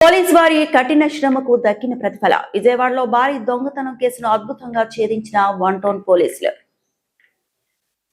Police వారి కఠిన శ్రమకు దక్కిన ప్రతిఫల విజయవాడలో భారీ దొంగతనం కేసును అద్భుతంగా ఛేదించిన 1 టౌన్ పోలీసులు.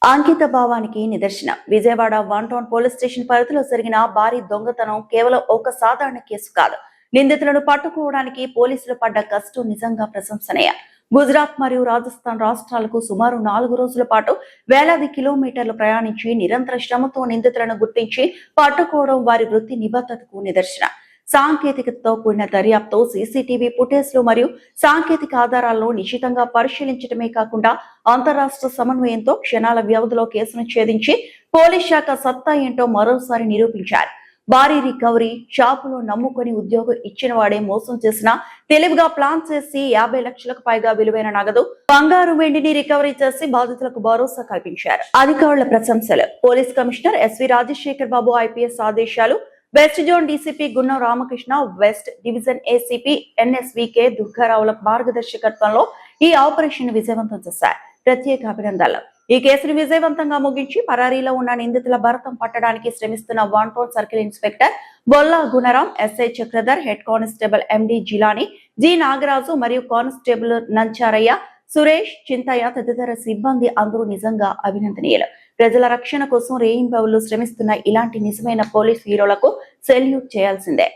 అంకిత భావానికి నిదర్శనం. విజయవాడ 1 టౌన్ పోలీస్ స్టేషన్ పరిధిలో జరిగిన భారీ దొంగతనం కేవలం ఒక సాధారణ కేసు కాదు. నిందితులను పట్టుకోవడానికి పోలీసులు పడ్డ కష్టం నిజంగా ప్రశంసనీయ. గుజరాత్ మరియు రాజస్థాన్ రాష్ట్రాలకు సుమారు 4 రోజుల పాటు వేలాది కిలోమీటర్లు ప్రయాణించి నిరంతర శ్రమతో నిందితులను గుర్తించి పట్టుకోవడం వారి వృత్తి నిబద్ధతకు నిదర్శనం. సాంకేతికతతో కూడిన దర్యాప్తు, సీసీటీవీ ఫుటేజ్లు మరియు సాంకేతిక ఆధారాలను నిశితంగా పరిశీలించడమే కాకుండా అంతరాష్ట్ర సమన్వయంతో క్షణాల వ్యవధిలో కేసును ఛేదించి పోలీస్ శాఖ సత్తా ఏంటో మరోసారి నిరూపించారు. భారీ రికవరీ, షాపులో నమ్ముకొని ఉద్యోగం ఇచ్చిన వాడే మోసం చేసినా తెలివిగా ప్లాన్ చేసి 50 లక్షలకు పైగా విలువైన నగదు, బంగారు, వెండిని రికవరీ చేసి బాధితులకు భరోసా కల్పించారు. అధికారుల ప్రశంసలు. పోలీస్ కమిషనర్ ఎస్వి రాజశేఖర్ బాబు ఐపీఎస్ ఆదేశాలు. West zone DCP గున్నం Ramakrishna, west division ACP ఎన్ఎస్వీకే దుర్గారావుల మార్గదర్శకత్వంలో ఈ ఆపరేషన్ విజయవంతం చేశారు. ప్రత్యేక అభినందనలు. ఈ కేసును విజయవంతంగా ముగించి పరారీలో ఉన్న నిందితుల భరతం పట్టడానికి శ్రమిస్తున్న 1 town circle inspector Bolla Gunaram, SI Chakradhar, head constable MD Jilani, G Nagaraju మరియు కానిస్టేబుల్ నంచారయ్య, సురేష్, చింతయ్య తదితర సిబ్బంది అందరూ నిజంగా అభినందనీయులు. ప్రజల రక్షణ కోసం రేయింబవళ్లు శ్రమిస్తున్న ఇలాంటి నిజమైన పోలీస్ హీరోలకు సెల్యూట్ చేయాల్సిందే.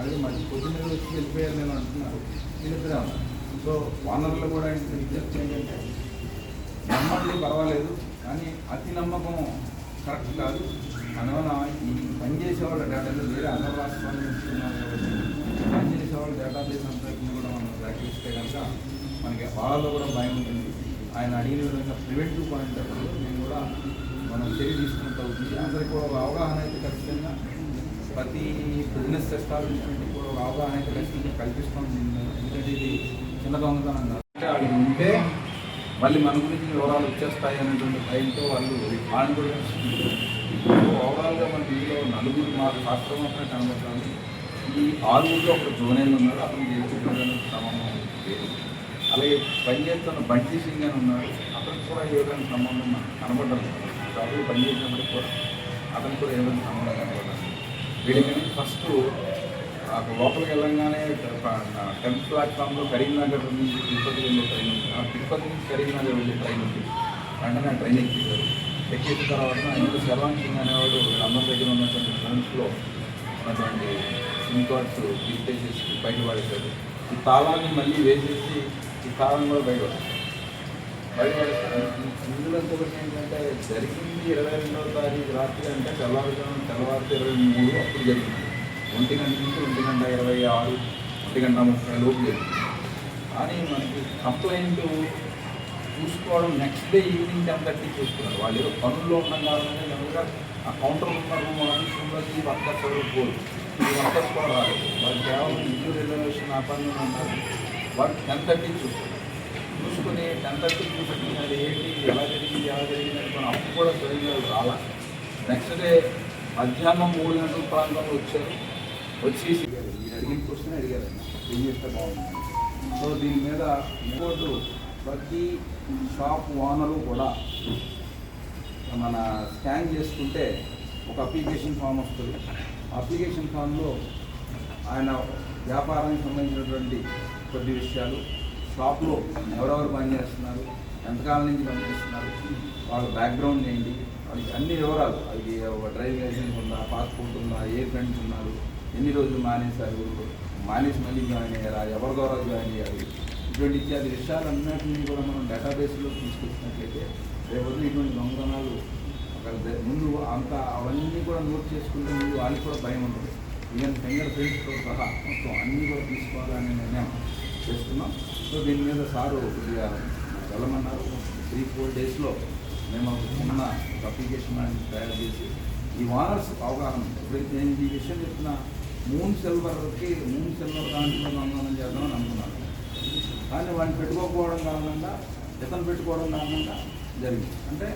అదే మంచి పొద్దున్న వచ్చి వెళ్ళిపోయారు నేను అంటున్నారు. వీళ్ళిద్దరే ఉన్నారు. సో వానర్లు కూడా విజ్ఞప్తి ఏంటంటే నమ్మండి పర్వాలేదు, కానీ అతి నమ్మకం కరెక్ట్ కాదు. అందువల్ల ఈ పనిచేసేవాళ్ళ డేటా వేరే అదర్ రాష్ట్రాల నుంచి ఉన్నారు కాబట్టి పనిచేసేవాళ్ళ డేటాబేస్ అంతా కూడా మనం ప్రాక్టీస్తే కనుక మనకి వాళ్ళలో కూడా భయం ఉంటుంది. ఆయన అడిగిన విధంగా ప్రివెంటివ్ పాయింట్ అప్పుడు మేము కూడా మనం చర్య తీసుకున్నట్టు అవుతుంది. అందరికీ కూడా అవగాహన అయితే ఖచ్చితంగా ప్రతి బిజినెస్ ఎస్టాబ్లిష్మెంట్కి కూడా ఒక అవగాహన అయితే ఖచ్చితంగా కల్పిస్తుంది. ఎందుకంటే ఇది చిన్న దొంగతనం కాదు. అది ఉంటే మళ్ళీ మన గురించి వివరాలు వచ్చేస్తాయి అనేటువంటి భయంతో వాళ్ళు కూడా ఓవరాల్గా మనకి ఇందులో నలుగురు మాకు శాస్త్రం మాత్రమే కనబడుతుంది. ఈ 6 ఒక జోనేలు ఉన్నాడు, అతను చేసుకుంటున్న సంబంధం లేదు. అలాగే పనిచేస్తున్న బంటి సింగ్ అని ఉన్నాడు, అతనికి కూడా ఏ విధంగా సంబంధం కనబడ్డారు. కాబట్టి పనిచేసినప్పటికి కూడా అతనికి కూడా ఏ విధంగా సంబంధం కనబడ్డారు. వీళ్ళకి ఫస్ట్ లోపలికి వెళ్ళంగానే 10th ప్లాట్ఫామ్లో కరీంనగర్ నుంచి తిరుపతి వెళ్ళే ట్రైన్ ఉంది. ఆ తిరుపతి నుంచి కరీంనగర్ వెళ్ళే ట్రైన్ ఉంది. వెంటనే ట్రైన్ ఎక్కించారు. ఎక్కించిన తర్వాత ఇందులో శర్వాన్ సింగ్ అనేవాడు అందరి దగ్గర ఉన్నటువంటి ఫోన్స్లో ఉన్నటువంటి సిమ్ కార్డ్స్ తీసేసి బయటపడేశాడు. ఈ తాళాన్ని మళ్ళీ వేసేసి ఈ తాళం కూడా బయటపడేస్తారు. ఇందులో ఒకటి ఏంటంటే జరిగింది 22వ తారీఖు రాత్రి, అంటే తెల్లవారితో 23 అప్పుడు జరిగింది. 1 గంట నుంచి 1:26, 1:30 లోపు జరిగింది. కానీ మనకి కంప్లైంట్ చూసుకోవడం నెక్స్ట్ డే ఈవినింగ్ 10:30 చూసుకున్నారు. వాళ్ళు ఏదో పనుల్లో ఉండడం కావాలంటే నెమ్మదిగా ఆ కౌంటర్ రూమ్ ఆఫీస్ రూమ్లోకి వర్కర్స్ ఎవరు పోరు. ఈ వర్కర్స్ కూడా రాలేదు. వాళ్ళు కేవలం ఇల్లు రిజర్వేషన్ అపాయింట్మెంట్ ఉన్నారు. వాళ్ళు 10:30 చూసుకుని 10:30 చూసుకుని అది ఏంటి, ఎలా జరిగింది అని అప్పుడు కూడా సరిగ్గా రాలా. నెక్స్ట్ డే మధ్యాహ్నం 3 గంటల ప్రాంతంలో వచ్చారు. వచ్చేసి అడిగిన క్వశ్చన్ అడిగారు, ఏం చేస్తే బాగుంటుంది. సో దీని మీద ఇంకోటి ప్రతి షాప్ ఓనరు కూడా మన స్కాన్ చేసుకుంటే ఒక అప్లికేషన్ ఫామ్ వస్తుంది. అప్లికేషన్ ఫామ్లో ఆయన వ్యాపారానికి సంబంధించినటువంటి కొద్ది విషయాలు, షాప్లో ఎవరెవరు పనిచేస్తున్నారు, ఎంతకాలం నుంచి పనిచేస్తున్నారు, వాళ్ళ బ్యాక్గ్రౌండ్ ఏంటి, వాళ్ళకి అన్ని వివరాలు, అది డ్రైవింగ్ లైసెన్స్ ఉందా, పాస్పోర్ట్ ఉందా, ఏ ఫ్రెండ్స్ ఉన్నారు, ఎన్ని రోజులు మానేశారు, మానేసి మళ్ళీ జాయిన్ అయ్యారా, ఎవరి ద్వారా జాయిన్ అయ్యారు, ఇటువంటి ఇత్యాది విషయాలన్నింటినీ కూడా మనం డేటాబేస్లో తీసుకొచ్చినట్లయితే రేపు ఇటువంటి దొంగతనాలు ముందు అంతా అవన్నీ కూడా నోట్ చేసుకుంటే ముందు వాళ్ళకి కూడా భయం ఉంటుంది. ఈవెన్ ఫింగర్ ప్రింట్స్తో సహా మొత్తం అన్నీ కూడా తీసుకోవాలనే నిర్ణయం చేస్తున్నాం. సో దీని మీద సారు కొద్దిగా వెళ్ళమన్నారు. 3-4 డేస్లో మేము ఉన్న అప్లికేషన్ తయారు చేసి ఈ ఓనర్స్ అవగాహన, ఎప్పుడైతే నేను ఈ విషయం చెప్తున్నా, మూన్ సిల్వర్ దాంట్లో దొంగతనం చేద్దామని అనుకున్నాను. కానీ వాడిని పెట్టుకోకపోవడం కారణంగా, ఇతను పెట్టుకోవడం కారణంగా జరిగింది. అంటే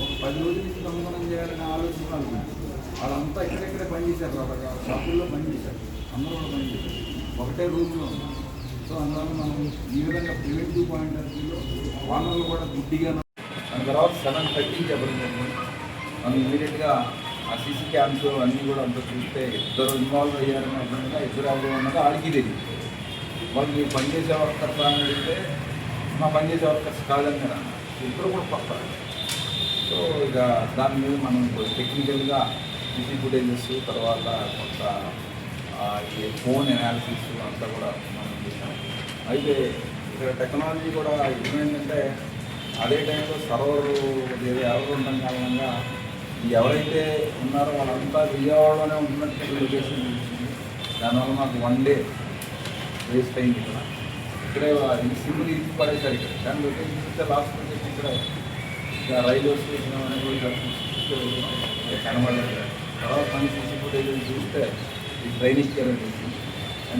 ఒక 10 రోజుల నుంచి దొంగతనం చేయాలనే ఆలోచన వాళ్ళంతా ఇక్కడెక్కడే పనిచేశారు, వాళ్ళ షాపుల్లో పనిచేశారు, అందరూ కూడా పనిచేశారు, ఒకటే రూమ్లో. సో అందువల్ల మనం ఈ విధంగా ప్రివెంటివ్ పాయింట్ ఆఫ్ వ్యూలో వానర్లు కూడా గుడ్డిగా. దాని తర్వాత 7:30 చెప్పడం జరిగింది. మనం ఇమీడియట్గా ఆ సీసీ క్యామ్స్ అన్నీ కూడా అంతా చూస్తే ఇద్దరు ఇన్వాల్వ్ అయ్యారని అర్థంగా ఇద్దరు ఎవరు ఉన్నది ఆడికి తెలియదు. వాళ్ళు మీరు పనిచేసే వర్కర్స్ అని అడిగితే మా పనిచేసే వర్కర్స్ కాదని నేను అన్నా. ఇద్దరు కూడా పడతారు. సో ఇక దాని మీద మనం టెక్నికల్గా సీసీ ఫుటేజెస్ తర్వాత కొంత ఈ ఫోన్ అనాలిసిస్ అంతా కూడా మనం చేసాం. అయితే ఇక్కడ టెక్నాలజీ కూడా ఏమైందంటే అదే టైంలో సర్వర్ ఏదో ఎవరు ఉండడం కారణంగా ఎవరైతే ఉన్నారో వాళ్ళంతా విజయవాడలోనే ఉన్నట్టు లొకేషన్ చూసింది. దానివల్ల మాకు 1 డే వేస్ట్ అయింది. ఇక్కడే సింపుల్ ఇచ్చి పడేసారు ఇక్కడ. దాని లొకేషన్ చూస్తే లాస్ట్ వచ్చేసి ఇక్కడ రైల్వే స్టేషన్ అనేది కనబడలేదు. తర్వాత మన సీసీ ఫుటేజ్ చూస్తే ఈ ట్రైన్ ఎక్కారు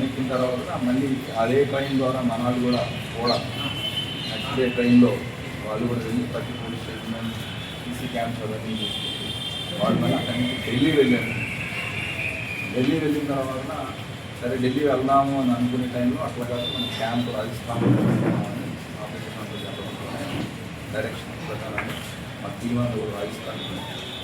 ఎక్కిన తర్వాత మళ్ళీ అదే ట్రైన్ ద్వారా మనాలు కూడా నెక్స్ట్ డే ట్రైన్లో వాళ్ళు కూడా వెళ్ళి ప్రతి పోలీస్ స్టేషన్ సీసీ క్యామ్స్ అవన్నీ చూసుకుంటారు. వాళ్ళు మళ్ళీ అక్కడి నుంచి ఢిల్లీ వెళ్ళారు. ఢిల్లీ వెళ్ళిన తర్వాత సరే ఢిల్లీ వెళ్దాము అని అనుకునే టైంలో అట్లా కాదు మన క్యాంప్ రాజస్థాన్ ఆఫీసర్ చెప్పడంతోనే డైరెక్షన్ ప్రకారం మా టీం వాళ్ళు రాజస్థాన్